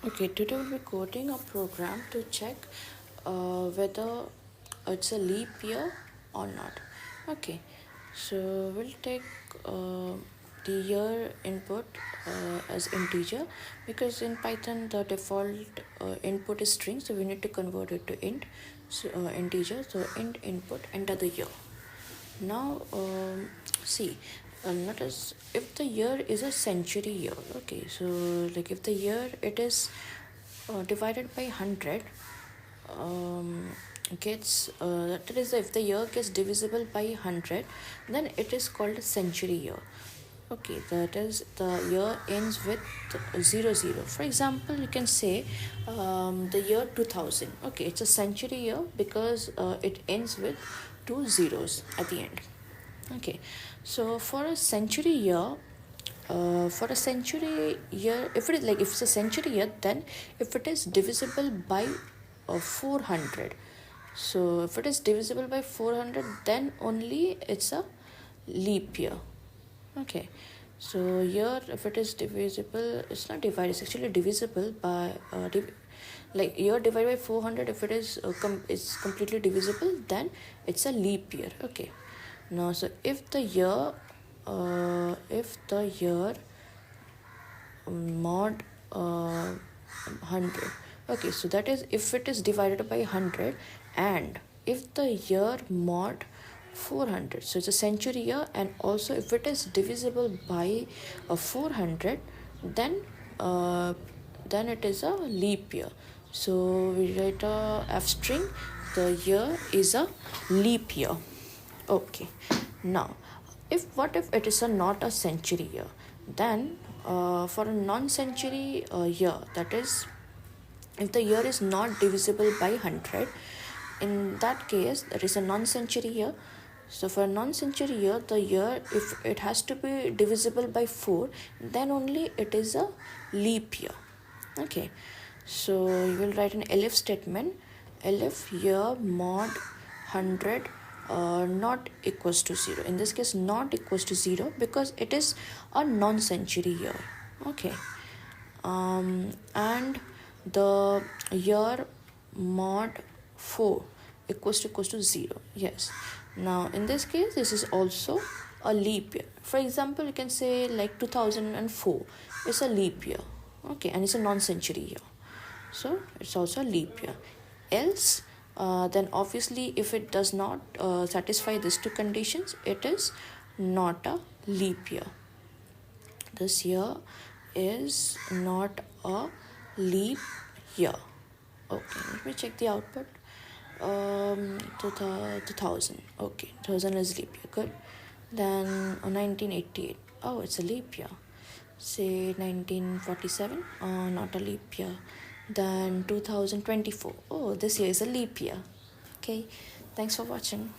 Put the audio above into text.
Okay, today we'll be coding a program to check whether it's a leap year or not. Okay, so we'll take the year input as integer, because in Python the default input is string, so we need to convert it to integer. So int input, enter the year. Now, see, notice if the year is a century year. Okay, so like if the year it is divided by 100, gets that is, if the year gets divisible by 100, then it is called a century year. Okay, that is, the year ends with 00. For example, you can say the year 2000. Okay, it's a century year because it ends with two zeros at the end. Okay, so for a century year, if it is like, if it's a century year, then if it is divisible by 400, so if it is divisible by 400, then only it's a leap year. Okay, so here if it is divisible, it's not divided, it's actually divisible by like year divided by 400. If it is it's completely divisible, then it's a leap year. Okay, now so if the year mod 100, okay, so that is if it is divided by 100, and if the year mod 400, so it's a century year, and also if it is divisible by 400, then it is a leap year. So we write a f string, the year is a leap year. Okay, now what if it is not a century year? Then for a non-century year, that is, if the year is not divisible by 100, in that case that is a non-century year. So for a non-century year, the year, if it has to be divisible by 4, then only it is a leap year. Okay, so you will write an elif statement, elif year mod 100 not equals to 0. In this case, not equals to 0 because it is a non-century year. Okay, and the year mod 4 equals to 0. Yes, now in this case, this is also a leap year. For example, you can say like 2004 is a leap year. Okay, and it's a non-century year, so it's also a leap year. Else, then obviously if it does not satisfy these two conditions, it is not a leap year. This year is not a leap year. Okay, let me check the output. 2000. Okay, 2000 is leap year. Good. Then 1988. Oh, it's a leap year. Say 1947. Not a leap year. Then 2024. Oh, this year is a leap year. Okay, thanks for watching.